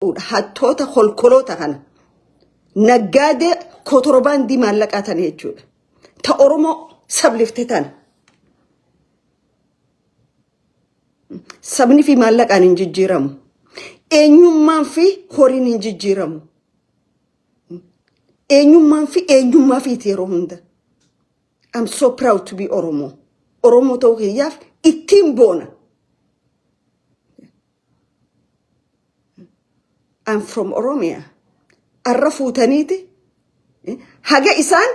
hattoota kolkoloota kana naggaade kotorbaandii maallaqaatan jechuudha. Ta Oromoo sabliftetan sabni fi maallaqaan hin jijjiiramu. Eenyummaan fi horiin hin jijjiiramu. Eenyummaan fi eenyummaa fi yeroo hunda. I'm so proud to be Oromo. Oromo ta'uu kiyyaaf ittiin boona. I'm from Oromia. Arra fuutaniiti. Haga isaan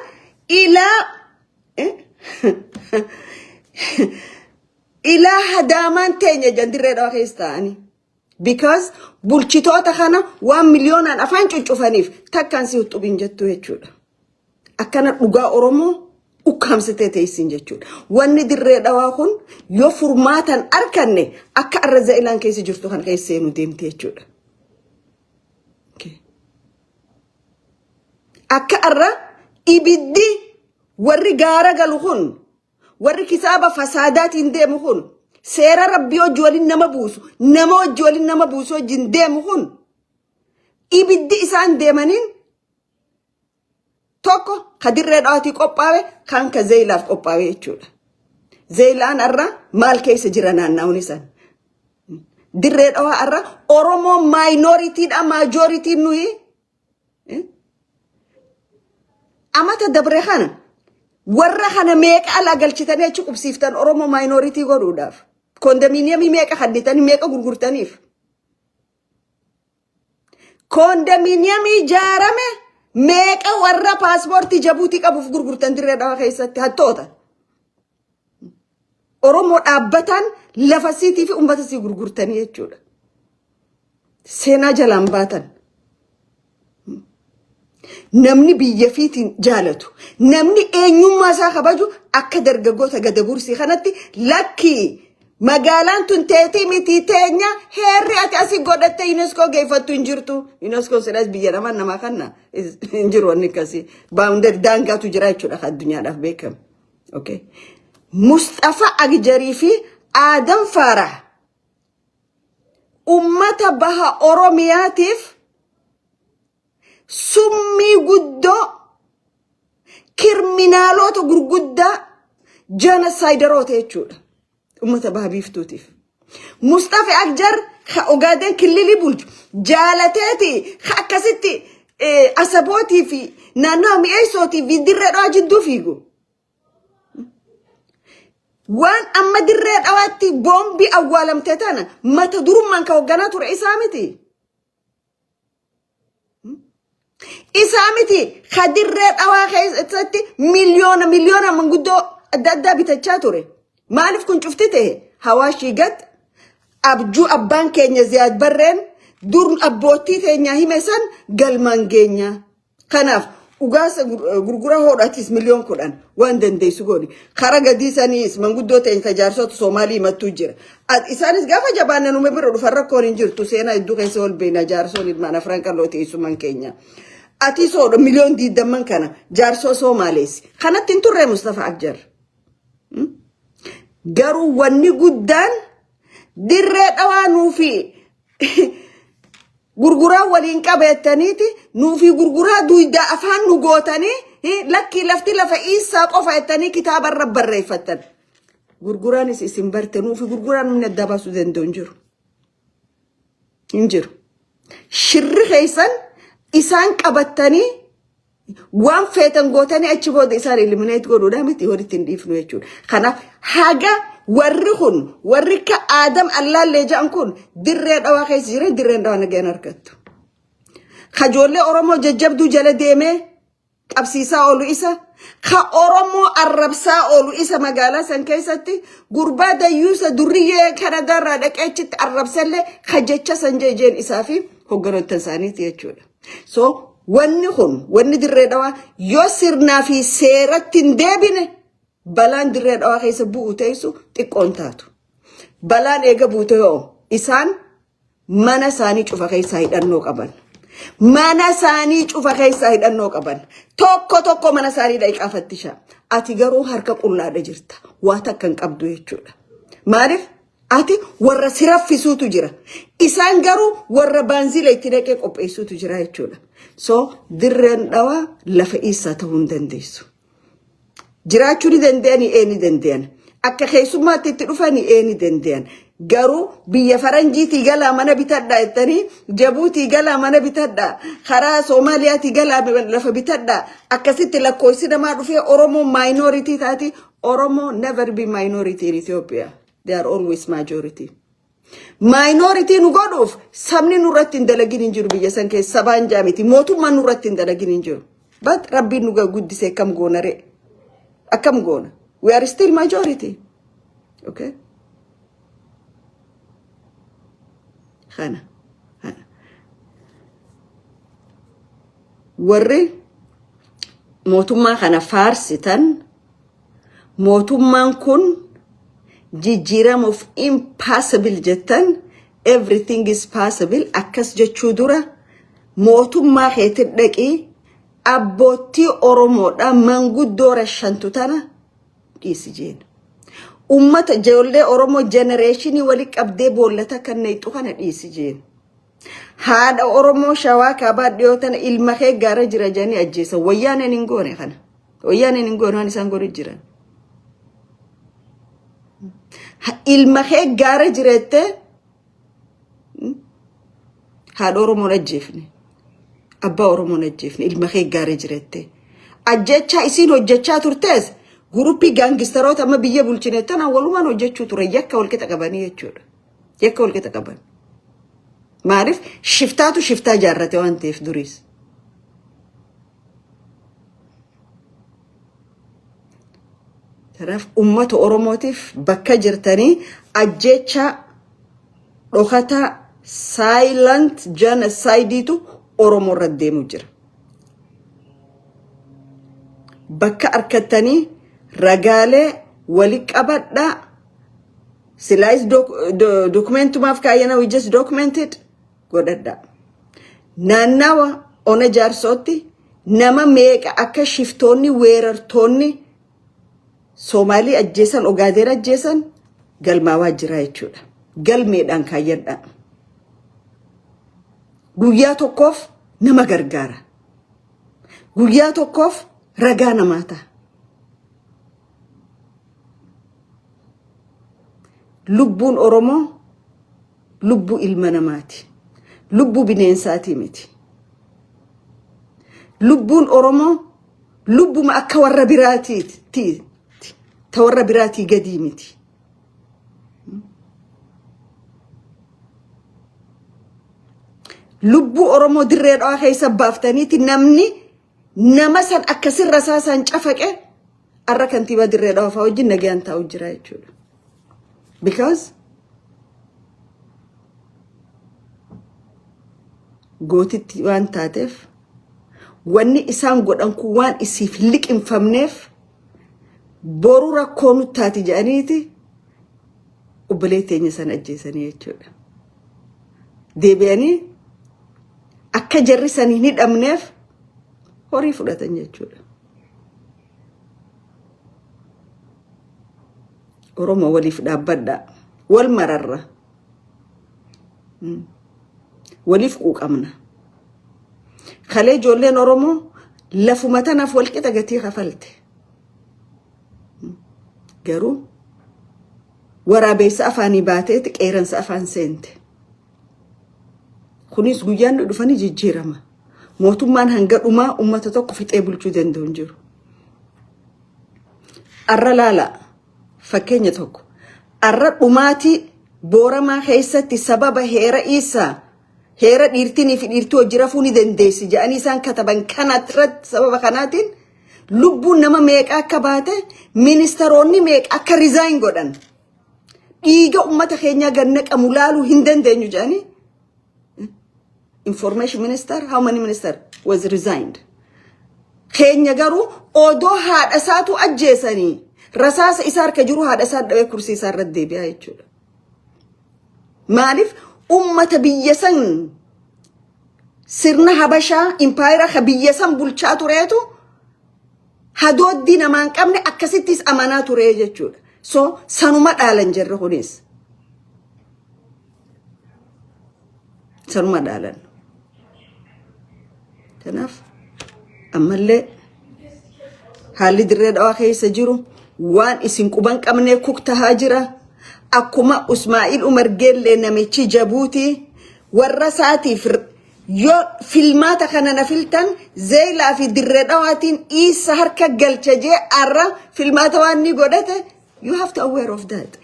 ilaa hadaamaan teenya jandirreedhaa keessa ta'anii. Because bulchitoota kana 1 miliyoonan afaan cuccufaniif takkaan si huxxubin jettu jechuudha. Akkana dhugaa Oromoo ukkaamsitee teessin jechuudha. Wanni dirreedhaa kun yoo furmaatan arkanne akka arra za'ilaan keessa jirtu kan keessa seenu deemte jechuudha. Akka arra ibiddi warri gaara galu kun warri kisaaba fasaadaatiin deemu kun seera rabbii wajjin nama buusu nama wajjin nama buusu wajjin deemu kun ibiddi isaan deemaniin tokko kadirreedhaatii qophaawe kan ka zeeyilaaf qophaawe jechuudha. Zeeyilaan arra maal keessa jira naanna'uun isaan dirreedhaa arra Oromoo minoritiidha majority nuyi amata dabre kana warra kana meeqa ala galchitanii achi qubsiiftan Oromoo minority godhuudhaaf kondominiyeemii meeqa hadditanii meeqa gurgurtaniif kondominiyeemii jaarame meeqa warra paaspoortii Jabuutii qabuuf gurgurtan dirreedhaa keessatti hattoota Oromoo dhaabbataan lafa siitii fi ummata sii gurgurtanii jechuudha. Seenaa jalaan baatan. Namni biyya fiitiin jaalatu namni eenyummaa isaa kabaju akka dargaggoota gadabursii kanatti lakki magaalaan tun teetii miti teenya heerri ati asii godhatte UNESCO geeffattu hin jirtu. UNESCO sidaas biyya namaa kanna hin jiru wanni akkasii baawundari daangaatu jira jechuudha addunyaadhaaf beekamu. Okay. Mustafa Agjarii fi Adam Farah ummata baha Oromiyaatiif summii guddoo kirminaalota gurguddaa genocideroota jechuudha ummata baha biiftuutiif. Mustafa Agjar Ogaden kilili bulchu jaalateeti akkasitti asabootii fi naannoo mi'eessootii fi dirreedhaa jidduu fiigu. Waan amma dirreedhaatti boombii awwaalamte tana mata durummaan ka hogganaa ture isaa miti. Isamiti khadirreedhaa keessatti miliyoona manguddoo adda addaa bitachaa ture. Maaliif kun cufti ta'e Hawaashii gad abjuu abbaan keenya Ziyaad Barreen dur abbootii teenya hime san galmaan geenya. Kanaaf ugaasa gurgura hodhatis miliyoon 10 waan dandeessu godhi. Kara gadii saniis manguddoo teenya tajaarsota Soomaalii mattuu jira. Isaanis gaafa jabaannan uume bira dhufan rakkoon hin jirtu seenaa iddoo keessa ol beena jaarsoon ilmaan afran qal'oo teessuman keenya. Ati soodho miliyoon 20 kana jaarsoo Soomaalees kanatti hin turre Mustafa Agjar. Garuu wanni guddaan dirreedhaa nuufi gurguraa waliin qabeettaniiti nuufi gurguraa duudaa afaan nu gootanii lakki lafti lafa isaa qofa ettanii kitaabarra barreeffatan. Gurguraanis isin barte nuufi gurguraan humna adda baasuu danda'u hin jiru. Shirri keessan isaan qabattanii waan feetan gootanii achi booda isaan eliminate godhuudha miti walitti hin dhiifnu jechuudha. Kanaaf haga warri kun warri ka Adam Allaallee ja'an kun dirreedhaa keessa jiran dirreedhaa nagaan argattu. Kajoollee Oromoo jajjabduu jala deemee qabsiisaa oolu isa ka Oromoo arrabsaa oolu isa magaalaa san keessatti gurbaa dayyuusa durriyyee Kanadaarraa dhaqeechitti arrabsallee kajecha san jejeen isaa fi hogganoota isaaniiti jechuudha. So wanni dirreedhaa yoo sirnaa fi seeratti hin deebine balaan dirreedhaa keessa bu'u teessu xiqqoon taatu. Balaan eega buute yoo isaan mana isaanii cufa keessaa hidhannoo qaban. Mana isaanii cufa keessaa hidhannoo qaban. Tokko mana isaanii dhaqiqaa fattishaa. Ati garuu harka qullaadha jirta. Waa takka hin qabdu jechuudha. Maaliif ati warra siraffisuutu jira. Isaan garuu warra baanzila itti dhaqee qopheessuutu jira jechuudha. So dirreen dhawaa lafa isaa ta'uu hin dandeessu. Jiraachuu ni danda'ani ni danda'an. Akka keessummaatti itti dhufani ni danda'an. Garuu biyya faranjiitii galaa mana bitadhaa jettanii Jabuutii galaa mana bitadhaa karaa Soomaaliyaatii galaa lafa bitadhaa akkasitti lakkoofsi namaa dhufee Oromoo minority taati. Oromo never be minority in Ethiopia. They are always majority. Minority nu godhuuf sabni nurratti hin dalagin hin jiru biyya san keessa sabaan jaamiti mootummaan nurratti hin dalagin hin jiru. But rabbiin nu guddisee akkam goona ree? Akkam goona? We are still majority. Okay? Khana. Warri mootummaa kana faarsitan mootummaan kun jijjiirama of impossible jettan everything is possible akkas jechuu dura mootummaa keetti dhaqii abbootii Oromoodha manguddoo rashantu tana dhiisi jeen. Ummata ijoollee Oromoo generation wali qabdee boollata kanneen kana dhiisi jeen. Haadha Oromoo Shawaa Kaabaa dhiyootan ilma kee gaara jira janii ajjeesa. Wayyaaneen hin goone kana. Wayyaaneen hin goone waan isaan godhu jiran. Ilma kee gaara jirette haadha Oromoo ajjeefne. Abbaa Oromoo ajjeefne ilma kee gaara jirette. Ajjechaa isiin hojjechaa turtees guruppii gaangistaroota amma biyya bulchineettan walumaan hojjechuu ture yakka wal qixa qabanii jechuudha. Yakka wal qixa qaban. Maarif shiftaatu shiftaa jaarrate waan ta'eef duriis. Tanaaf ummata Oromootiif bakka jirtanii ajjecha dhokata silent genocideetu Oromoo irra deemu jira. Bakka arkattanii ragaalee wali qabadhaa silaayis dokumentumaaf kaayyana we just documented godhadhaa. Naannawa ona jaarsootti nama meeqa akka shiftoonni weerartoonni Somali ajjeesan Ogaadeer ajjeesan galmaawaa jira jechuudha. Galmeedhaan kaayyadhaa. Guyyaa tokkoof nama gargaara. Guyyaa tokkoof ragaa namaa ta'a. Lubbuun Oromoo lubbuu ilma namaati. Lubbuu bineensaati miti. Lubbuun Oromoo lubbuma akka warra biraatiiti. Ta warra biraatii gadii miti. Lubbuu Oromoo dirree dhawaa keessa baaftaniiti namni nama san akkasii rasaasaan cafaqe arra kantiibaa dirree dhawaa fa'aa wajjin nagaan taa'u jira jechuudha. Because gootitti waan taateef wanni isaan godhan kun waan isiif liqinfamneef boru rakkoo nutti taati jedhaniiti obboleettii teenya sana ajjeesanii jechuudha. Deebi'anii akka jarri sanii hin hidhamneef horii fudhatan jechuudha. Oromoo waliif dhaabbadhaa. Wal mararra. Waliif quuqamna. Kalee ijoolleen Oromoo lafuma tanaaf wal qixa gatii kafalte. Garuu waraabessa afaanii baateeti qeeransa afaan seente. Kunis guyyaan dhufanii jijjiirama. Mootummaan hanga dhumaa ummata tokko fixee bulchuu danda'u hin jiru. Arra laala. Fakkeenya tokko arra dhumaatii booramaa keessatti sababa heera isaa heera dhiirtinii fi dhiirtuu hojii rafuu ni dandeessi jedhanii isaan kataban kanarratti sababa kanaatiin lubbuun nama meeqa akka baate ministeeronni meeqa akka resign godhan dhiiga ummata keenyaa gannaqamu laaluu hin dandeenyu jedhanii information minister how many minister was resigned keenya garuu odoo haadha isaatu ajjeesanii rasaasa isaa harka jiru haadha isaa dhawee kursii isaa irra deebi'aa jechuudha. Maaliif ummata biyya san sirna Habashaa impaayira ka biyya san bulchaa tureetu hadooddii namaan qabne akkasittis amanaa ture jechuudha. So sanuma dhaalan jirra kunis. sanuma dhaalan. Kanaaf ammallee haalli dirree dhawaa keessa jiru waan isin quban qabnee kuktahaa jira. Akkuma Usmaa'il Umar Geellee namichi Jabuuti warra saatiif yoo filmaata kana na filtan Zeelaa fi dirree dhawaatiin isa harka galcha jee arra filmaata waan ni godhate, you have to aware of that.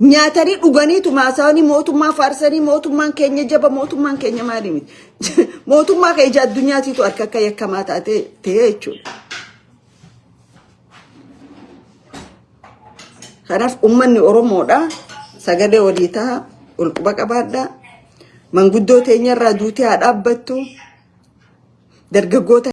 Nyaatanii dhuganiitu maasaanii mootummaa faarsanii mootummaan keenya jaba mootummaan keenya maali miti. Mootummaa keenya addunyaatiitu harka akka yakkamaa taatee jechuudha. Kanaaf ummanni Oromoodha sagalee walii ta'a ulquba qabaadha. Manguddoo teenyarraa duutii haa dhaabbattu dargaggoota